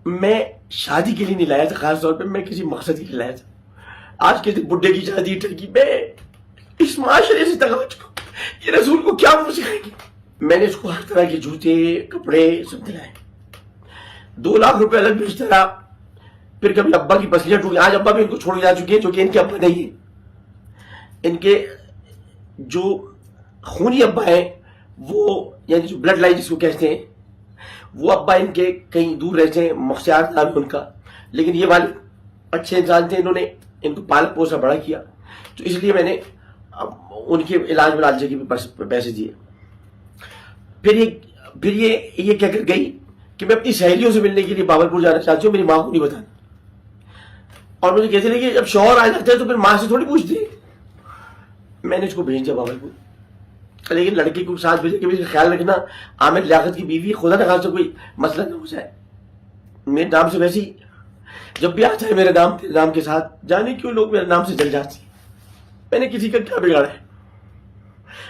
میں شادی کے لیے نہیں لایا تھا، خاص طور پہ میں کسی مقصد کے لیے لایا تھا. آج کے دن بڈھے کی شادی ٹھگی، میں اس معاشرے سے تنگ ہو چکا ہوں. یہ رسول کو کیا منہ سکھائیں گے. میں نے اس کو ہر طرح کے جوتے کپڑے سب دلائے. 2 لاکھ روپے الگ بھیجتا رہا. پھر کبھی ابا کی پسلیاں ٹوٹی. آج ابا بھی ان کو چھوڑ کے جا چکے ہیں، جو کہ ان کے ابا نہیں ہیں. ان کے جو خونی ابا ہیں، وہ یعنی جو بلڈ لائن جس کو کہتے ہیں، وہ ابا ان کے کہیں دور رہتے ہیں. مختار نام ہے ان کا، لیکن یہ والد اچھے انسان تھے. انہوں نے ان کو پالا پوسا بڑا کیا، تو اس لیے میں نے ان کے علاج معالجے کے بھی پیسے دیے. پھر یہ کہہ کر گئی کہ میں اپنی سہیلیوں سے ملنے کے لیے باولپور جانا چاہتی ہوں، میری ماں کو نہیں بتانا. اور مجھے کہتے رہے کہ جب شوہر آ جاتے ہیں تو پھر ماں سے تھوڑی پوچھتے ہیں. میں نے اس کو بھیج دیا باولپور. لیکن لڑکے کو ساتھ بھیجے کہ بھی خیال رکھنا عامر لیاقت کی بیوی، خدا نہ خاصا کوئی مسئلہ نہ ہو جائے. میرے نام سے ویسے ہی جب بھی آتا ہے میرے نام کے ساتھ، جانے کیوں لوگ میرے نام سے جل جاتے ہیں. میں نے کسی کا کیا بگاڑا ہے؟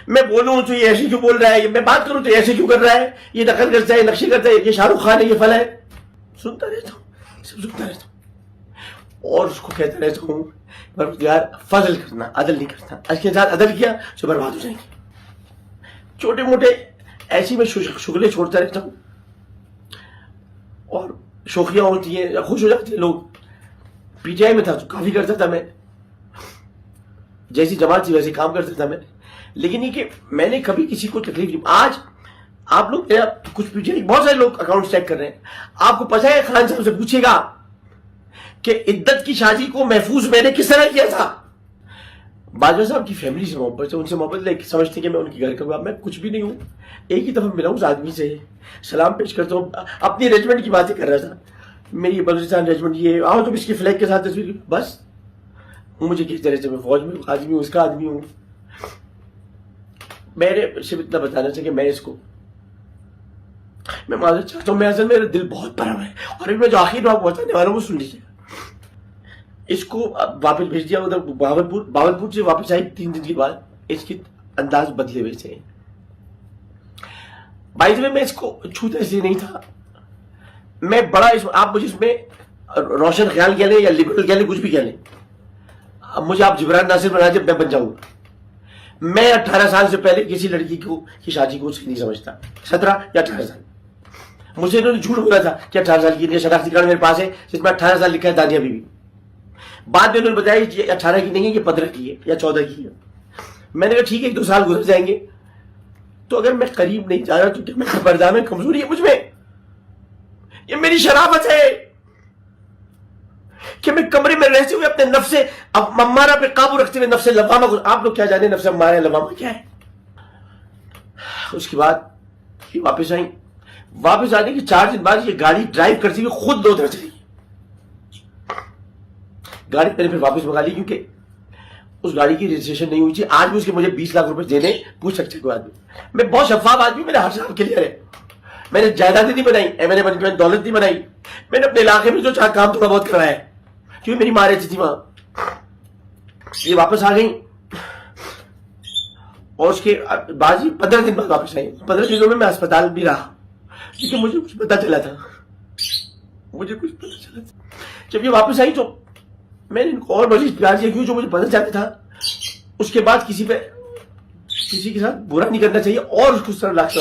میں بولوں تو یہ ایسے کیوں بول رہا ہے، میں بات کروں تو ایسے کیوں کر رہا ہے، یہ نقل کرتا ہے، نقشے کرتا ہے، یہ شاہ رخ خان ہے، یہ فلاں ہے. سنتا رہتا ہوں، سب سنتا رہتا ہوں. اور اس کو کہتا رہتا ہوں پروردگار فضل کرنا، عدل نہیں کرتا. اس کے ساتھ عدل کیا تو برباد ہو جائیں گے. چھوٹے موٹے ایسی میں شغلیں چھوڑتا رہتا ہوں، اور شوخیاں ہوتی ہیں، خوش ہو جاتے ہیں لوگ. پی ٹی آئی میں تھا تو کافی کرتا تھا، میں جیسی جماعت تھی ویسے کام کرتا تھا میں. لیکن یہ کہ میں نے کبھی کسی کو تکلیف نہیں. آج آپ لوگ کچھ پی ٹی آئی بہت سارے لوگ اکاؤنٹ چیک کر رہے ہیں. آپ کو پتہ ہے خان صاحب سے پوچھے گا کہ عدت کی شادی کو محفوظ میں نے کس طرح کیا تھا. باجوہ صاحب کی فیملی سے محبت ہے، ان سے محبت سمجھتے کہ میں ان کے گھر کا. میں کچھ بھی نہیں ہوں. ایک ہی دفعہ ملا ہوں اس آدمی سے، سلام پیش کرتا ہوں. اپنی ارینجمنٹ کی باتیں کر رہا تھا. میری بلوچستان ارینجمنٹ یہ آؤ تم اس کی فلیگ کے ساتھ تصویر. بس مجھے کس طرح سے میں فوج میں آدمی ہوں، اس کا آدمی ہوں. میں نے صرف اتنا بتانا چاہیے کہ میں معذرت چاہتا ہوں. میں اصل میرا دل بہت بھرا ہے، اور میں جو آخر بات بتانے والا ہوں وہ سن لیجیے. اس کو واپس بھیج دیا ادھر باولپور سے. واپس آئی 3 دن کے بعد. اس کے انداز بدلے ہوئے تھے. بائی میں اس کو چھوتا اس لیے نہیں تھا. میں بڑا آپ مجھے اس میں روشن خیال کہہ لیں یا لبرل کہہ لیں، کچھ بھی کہہ لیں. مجھے آپ جبران ناصر بنا جب میں بن جاؤں گا. میں 18 سال سے پہلے کسی لڑکی کی شادی کو نہیں سمجھتا. 17 یا 18 سال. مجھے انہوں نے جھوٹ بولا تھا کہ 18 سال کی. شناختی کارڈ میرے پاس ہے جس میں 18 سال لکھا ہے دانیہ بی بی. بعد میں انہوں نے بتایا کہ 18 کی نہیں ہے، یہ 15 کی ہے یا 14 کی ہے. میں نے کہا ٹھیک ہے، 1-2 سال گزر جائیں گے. تو اگر میں قریب نہیں جا رہا تو کیا میں خبردار میں کمزوری ہے مجھ میں؟ یہ میری شرافت ہے کہ میں کمرے میں رہتے ہوئے اپنے نفس امارہ پہ قابو رکھتے ہوئے نفس لوامہ کو. آپ لوگ کیا جانے نفس امارہ لوامہ کیا ہے؟ اس کے بعد یہ واپس آئیں. واپس آنے کے 4 دن بعد یہ گاڑی ڈرائیو کرتی ہوئی خود 2 چلی. گاڑی میں نے پھر واپس منگا لی کیونکہ اس گاڑی کی رجسٹریشن نہیں ہوئی تھی. آج بھی اس کے مجھے 20 لاکھ روپے دینے پوچھ سکتے کوئی آدمی. میں بہت شفاف آدمی ہوں، میرے ہر سال کلیئر ہے. میں نے جائیدادیں نہیں بنائی، میں نے دولت نہیں بنائی. میں نے اپنے علاقے میں جو چاہ کام تھوڑا بہت کرایا ہے کیونکہ میری ماں رہتی تھی وہاں. یہ واپس آ گئی اور اس کے بعد 15 دن بعد واپس آئی. 15 دنوں میں اسپتال بھی رہا کیونکہ مجھے کچھ پتا چلا تھا. جب یہ واپس آئی تو میں نے ان کو اور مزید پیار کیا کیوں جو مجھے پتا چلتا تھا. اس کے بعد کسی کے ساتھ برا نہیں کرنا چاہیے اور اس کو سر لاکھ.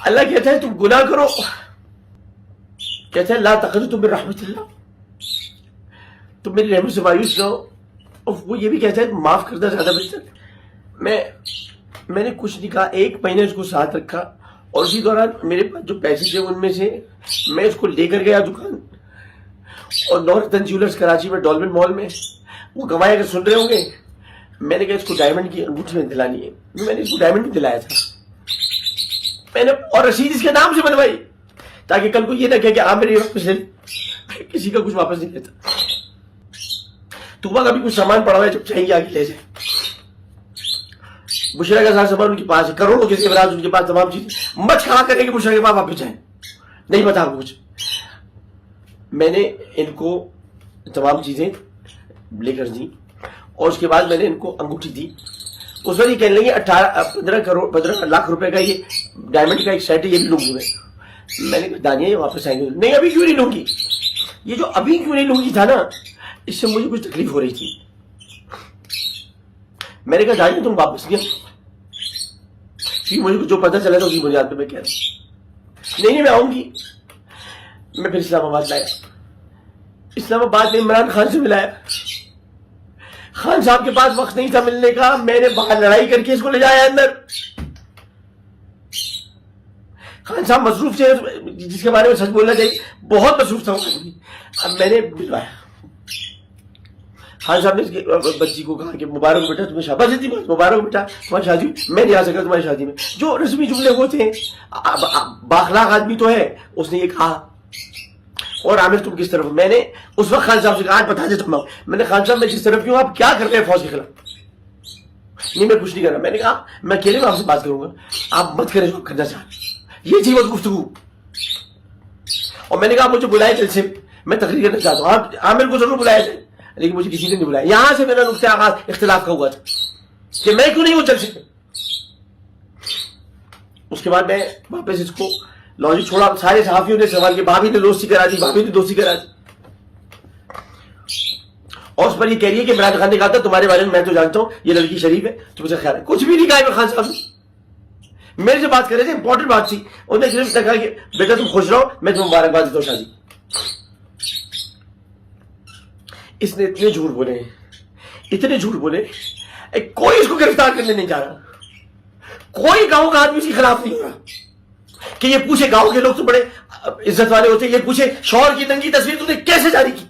اللہ کہتا ہے تم گناہ کرو، کہتا ہے لا تقنطوا من رحمت اللہ، تم میری رحمت سے مایوس نہ ہو. اور وہ یہ بھی کہتا ہے معاف کردہ زیادہ بہتر. میں نے کچھ نہیں کہا. 1 مہینے اس کو ساتھ رکھا اور اسی دوران میرے پاس جو پیسے تھے ان میں سے میں اس کو لے کر گیا دکان. اور نورتن جیولرز کراچی میں ڈولمن مال میں. وہ گواہ اگر سن رہے ہوں گے، میں نے کہا اس کو ڈائمنڈ کی انگوٹھی میں دلانی ہے. میں نے اس کو ڈائمنڈ بھی دلایا تھا. میں نے اور رسید اس کے نام سے بنوائی تاکہ کل کو یہ نہ کہے کہ آپ میرے واپس لے. کسی کا کچھ واپس نہیں لیتا. تمہارا بھی کچھ سامان پڑا ہوا ہے، جب چاہیے آگے لے جائے. بشرا کا سارا سامان ان کے پاس ہے، کروڑوں کے زیورات ان کے پاس، تمام چیزیں. مت کھڑا کریں کہ بشرا کے پاس واپس جائیں. نہیں پتا کچھ. میں نے ان کو تمام چیزیں لے کر دی اور اس کے بعد میں نے ان کو انگوٹھی دی. اس وقت یہ کہنے لگے 15 لاکھ روپے کا یہ ڈائمنڈ کا ایک سیٹ ہے، یہ بھی لوں گے. میں نے کہا دانیہ یہ واپس آئیں گے؟ نہیں ابھی کیوں نہیں لوں گی. یہ جو ابھی کیوں نہیں لوں گی تھا نا, اس سے مجھے کچھ تکلیف ہو رہی تھی. میں نے کہا دانیہ تم واپس نہیں, پھر مجھے جو پتہ چلا تھا اسی بنیاد پہ میں کہہ رہا ہوں نہیں میں آؤں گی. میں پھر اسلام آباد لایا. اسلام آباد میں عمران خان سے ملایا. خان صاحب کے پاس وقت نہیں تھا ملنے کا, میں نے باہر لڑائی کر کے اس کو لے جایا اندر. خان صاحب مصروف تھے, جس کے بارے میں سچ بولنا چاہیے بہت مصروف تھا. اب میں نے بلوایا. خان صاحب نے بچی کو کہا کہ مبارک بیٹا تمہیں شاباش دی, مبارک بیٹا تمہاری شادی, میں نہیں آ سکا تمہاری شادی میں. جو رسمی جملے ہوتے ہیں, باخلاق آدمی تو ہے, اس نے یہ کہا. اور عامر تم کس طرف؟ میں نے اس وقت خان صاحب سے کہا بتا دیتا ہوں, میں نے خان صاحب میں کس طرف کیوں, آپ کیا کر رہے ہیں فوج کے خلاف؟ نہیں میں کچھ نہیں کر رہا. میں نے کہا میں اکیلے میں آپ سے بات کروں گا, آپ مت کریں جو کرنا چاہ رہے. یہ تھی بس گفتگو. اور میں نے کہا مجھے بلائے دل سے, میں تقریر کرنا چاہتا ہوں. آپ عامر کو ضرور بلائے تھے لیکن مجھے کسی نے نہیں بلایا. یہاں سے میرا نقطہ آغاز اختلاف کا ہوا تھا کہ میں کیوں نہیں وہ چل سکتا. اس کے بعد میں واپس اس کو لاجک چھوڑا. سارے صحافیوں نے سوال کیا, بھابھی نے دوستی کرا دی, بھابھی نے دوستی کرا دی. اور اس پر یہ کہہ رہی ہے کہ عمران خان نے کہا تھا تمہارے بارے میں میں تو جانتا ہوں یہ لڑکی شریف ہے, تم سے خیال ہے. کچھ بھی نہیں کہا عمران خان صاحب نے. میرے سے بات کر رہے تھے, امپورٹنٹ بات تھی. انہوں نے صرف کہا کہ بیٹا تم خوش رہو, میں تمہیں مبارکباد دیتا ہوں شادی. اس نے اتنے جھوٹ بولے, اتنے جھوٹ بولے, کوئی اس کو گرفتار کرنے نہیں جا رہا. کوئی گاؤں کا آدمی اس کے خلاف نہیں ہو رہا کہ یہ پوچھے, گاؤں کے لوگ تو بڑے عزت والے ہوتے ہیں, یہ پوچھے شوہر کی ننگی تصویر تم نے کیسے جاری کی,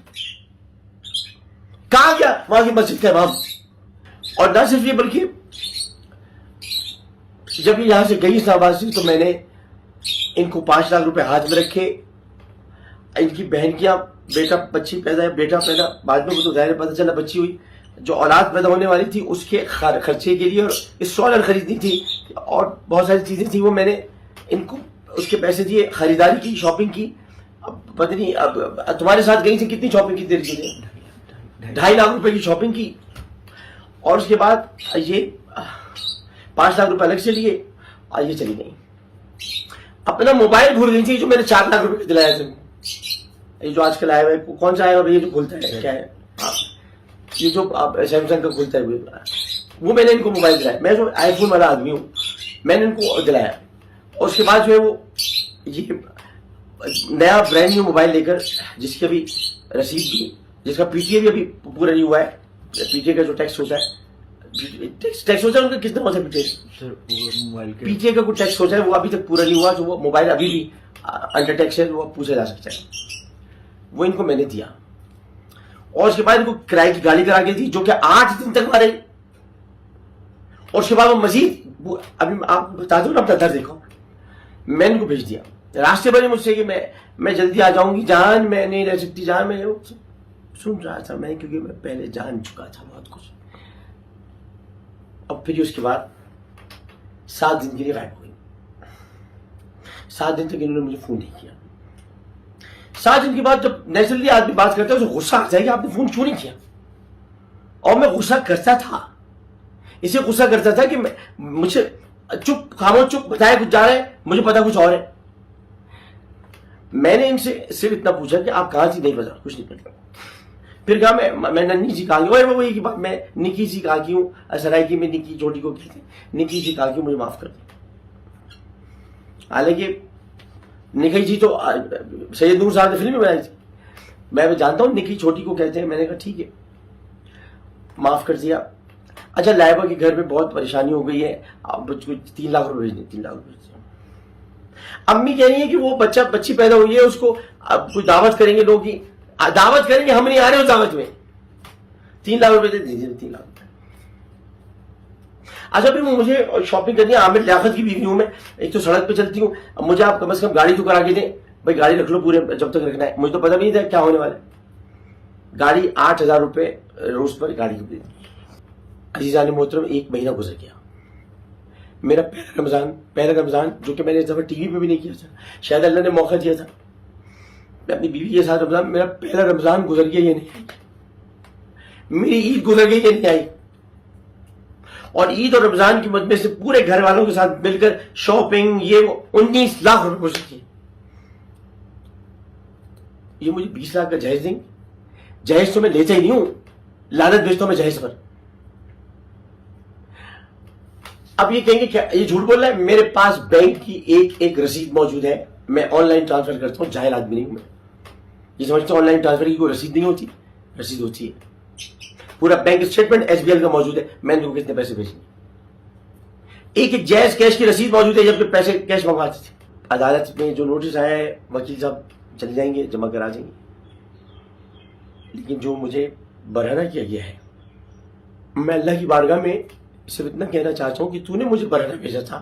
کہاں گیا وہاں کی مسجد کا امام. اور نہ صرف یہ بلکہ جب یہ یہاں سے گئی اسلام آباد سے تو میں نے ان کو 5 لاکھ روپے ہاتھ میں رکھے. ان کی بہن کیا بیٹا بچی پیدا ہے, بیٹا پیدا بعد میں تو ظاہر پتہ چلا بچی ہوئی, جو اولاد پیدا ہونے والی تھی اس کے خرچے کے لیے, اور اسٹالر خریدنی تھی اور بہت ساری چیزیں تھیں, وہ میں نے ان کو اس کے پیسے دیے, خریداری کی, شاپنگ کی. اب پتہ نہیں اب تمہارے ساتھ گئی تھی کتنی شاپنگ کی, تیری چیزیں 2.5 لاکھ روپے کی شاپنگ کی. اور اس کے بعد یہ 5 لاکھ روپے الگ سے لیے اور یہ چلی گئی. اپنا موبائل بھول گئی تھی جو میں نے 4 لاکھ روپے دلایا تھا. یہ جو آج کل آیا ہے کون سا آیا ہے, یہ جو کھلتا ہے کیا ہے, یہ جو سیمسنگ کا کھلتا ہے وہ میں نے ان کو موبائل دلایا. میں جو آئی فون والا آدمی ہوں, میں نے ان کو دلایا. اور اس کے بعد جو ہے وہ یہ نیا برانڈ نیو موبائل لے کر, جس کی ابھی رسید بھی, جس کا پی ٹی اے بھی ابھی پورا نہیں ہوا ہے. پی ٹی اے کا جو ٹیکس ہوتا ہے, ٹیکس ہوتا ہے ان کا کتنا ہوتا ہے پی ٹی اے کا کوئی ٹیکس ہوتا ہے, وہ ابھی تک پورا نہیں ہوا. جو وہ موبائل ابھی بھی انڈر ٹیکس ہے, وہ پوچھا جا سکتا ہے. وہ ان کو میں نے دیا. اور اس کے بعد ان کو کرائے کی گاڑی کرا کے دی جو کہ 8 دن تک مارے. اور اس کے بعد وہ مزید, ابھی آپ بتا دو نا اپنا در دیکھو, میں ان کو بھیج دیا. راستے بھر مجھ سے کہ میں جلدی آ جاؤں گی جان, میں نہیں رہ سکتی جان. میں سن رہا تھا میں, کیونکہ میں پہلے جان چکا تھا بہت کچھ. اب پھر اس کے بعد 7 دن کے لیے غائب ہو گئی. 7 دن تک انہوں نے مجھے فون نہیں کیا. 7 دن کے بعد جب نیچرلی آدمی بات کرتا ہے اسے غصہ آتا ہے کہ آپ نے فون کیوں نہیں کیا. اور میں غصہ کرتا تھا, اسے غصہ کرتا تھا کہ مجھ سے چپ خاموش چپ بتایا کچھ جا رہا ہے, مجھے پتا کچھ اور ہے. میں نے ان سے صرف اتنا پوچھا کہ آپ کہاں تھی, نہیں پتا, کچھ نہیں پتا. پھر کہا میں ننھی جی کہا گی, وہی کی بات, میں نکی جی کہا کی ہوں, سرائکی میں نکی چھوٹی کو کہتے ہیں, نکی جی کہا کی ہوں, مجھے معاف کر دیں. حالانکہ نکی جی تو سید نور صاحب نے فلم میں بنائی تھی, میں جانتا ہوں نکی چھوٹی کو کہتے ہیں. میں نے کہا ٹھیک ہے, معاف کر دیا. اچھا لائبہ کے گھر میں بہت پریشانی ہو گئی ہے, اب 3 لاکھ روپے بھیج دیں, 3 لاکھ روپے. امی کہہ رہی ہیں کہ وہ بچی پیدا ہوئی ہے, اس کو اب کوئی دعوت کریں گے لوگ, کی دعوت کریں گے, ہم نہیں آ رہے اس دعوت میں. 3 لاکھ روپے دے دیجیے, 3 لاکھ روپے. اچھا پھر مجھے شاپنگ کرنی ہے, عامر لیاقت کی بیوی ہوں میں, ایک تو سڑک پہ چلتی ہوں, مجھے آپ کم از کم گاڑی تو کرا کے دیں. بھائی گاڑی رکھ لو پورے جب تک رکھنا ہے, مجھے تو پتہ نہیں تھا کیا ہونے والا ہے. گاڑی 8,000 روپے روز پر گاڑی کی. عزیزان محترم, 1 مہینہ گزر گیا. میرا پہلا رمضان جو کہ میں نے اس دفعہ ٹی وی پہ بھی نہیں کیا تھا, شاید اللہ نے موقع دیا تھا, میں اپنی بیوی کے ساتھ رمضان, میرا پہلا رمضان گزر گیا, یہ نہیں آئی. میری عید گزر گئی, یہ نہیں آئی. اور عید اور رمضان کی مجمع سے پورے گھر والوں کے ساتھ مل کر شاپنگ, یہ 19 لاکھ روپے گزر گئے. یہ مجھے 20 لاکھ کا جہیز دیں گے. جہیز تو میں لیتا ہی نہیں ہوں, لعنت بھیجتا ہوں میں جہیز پر. اب یہ کہیں گے کیا یہ جھوٹ بول رہا ہے؟ میرے پاس بینک کی ایک رسید موجود ہے, میں آن لائن ٹرانسفر کرتا ہوں, جاہل آدمی نہیں ہوں میں. یہ سمجھتے ہوں آن لائن ٹرانسفر کی کوئی رسید نہیں ہوتی؟ رسید ہوتی ہے. پورا bank statement S B L کا موجود ہے, میں نے کتنے پیسے بھیجے. ایک جائز کیش کی رسید موجود ہے جب پیسے کیش منگواتے تھے. عدالت میں جو نوٹس آیا ہے وکیل صاحب چلے جائیں گے, جمع کرا جائیں گے. لیکن جو مجھے برہنہ کیا گیا ہے, میں اللہ کی بارگاہ میں صرف اتنا کہنا چاہتا ہوں کہ تو نے مجھے برہنہ بھیجا تھا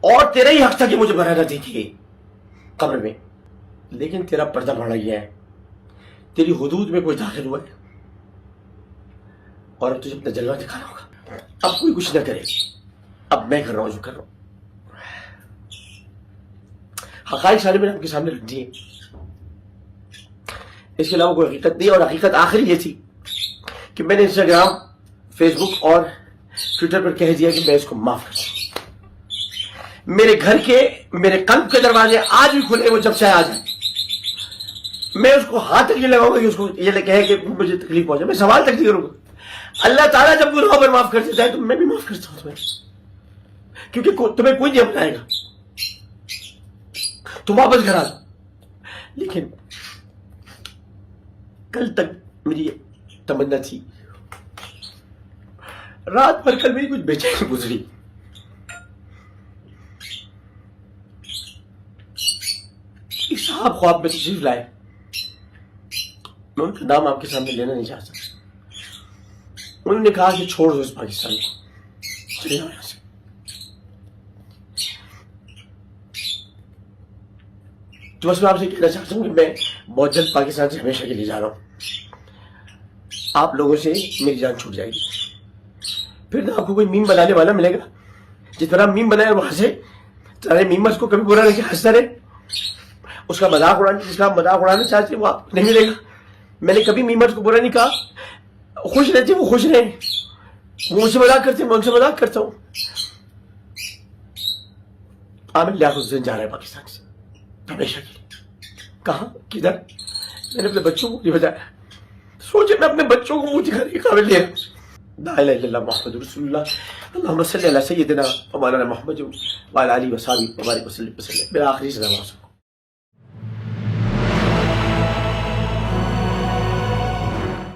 اور تیرا ہی حق تھا کہ مجھے برہنہ دیکھے قبر میں, لیکن تیرا پردہ پڑا گیا ہے, تیری حدود میں کوئی داخل ہوا ہے اور اب تجھے اپنا جلوہ دکھانا ہوگا. اب کوئی کچھ نہ کرے, اب میں کر رہا ہوں جو کر رہا ہوں. حقائق سارے میں نے آپ کے سامنے رکھ دیے, اس کے علاوہ کوئی حقیقت نہیں. اور حقیقت آخری یہ تھی کہ میں نے انسٹاگرام, فیس بک اور ٹویٹر پر کہہ دیا کہ میں اس کو معاف کرتا ہوں. میرے گھر کے, میرے قلب کے دروازے آج بھی کھلے, وہ جب چاہے آ جائے. میں اس کو ہاتھ تک یہ لگاؤں گا کہ اس کو یہ کہے کہ مجھے تکلیف پہنچا. میں سوال تک نہیں کروں گا. اللہ تعالیٰ جب گناہوں پر معاف کر دیتا ہے تو میں بھی معاف کرتا ہوں تمہیں, کیونکہ تمہیں کوئی نہیں اپنائے گا, تم واپس گھر آ جاؤ. لیکن کل تک میری تمنا تھی, رات بھر کل میری کچھ بے چینی گزری. ایک صاحب خواب میں تشریف لائے, میں ان کا نام آپ کے سامنے لینا نہیں چاہتا. انہوں نے کہا کہ چھوڑ دو اس پاکستان کو, چلے جاؤ یہاں سے. تو بس میں آپ سے کہنا چاہتا ہوں کہ میں بہت جلد پاکستان سے ہمیشہ کے لیے جا رہا ہوں. آپ لوگوں سے میری جان چھوٹ جائے گی. پھر نہ آپ کو کوئی میم بنانے والا ملے گا. جس طرح میم بنائے وہاں سے سارے میمرز کو کبھی برا نہیں کہ ہنستا رہے, اس کا مذاق اڑانے, جس کا مذاق اڑانا چاہتے وہ آپ نہیں ملے گا. میں نے کبھی میمرز کو برا نہیں کہا, خوش رہتے وہ خوش رہیں, وہ مجھ سے مذاق کرتے میں ان سے مذاق کرتا ہوں. عامر لیاقت حسین جا رہا ہے پاکستان سے ہمیشہ کے لیے. کہاں, کدھر؟ میں نے اپنے بچوں کو نہیں بتایا. سوچے میں اپنے بچوں کو منہ دکھانے کے قابل نہیں ہے. لا الہ الا اللہ محمد رسول اللہ. اللہم صلی علی سیدنا و مولانا محمد وعلی آلہ وصحبہ وبارک وسلم. میرا آخری سلام آپ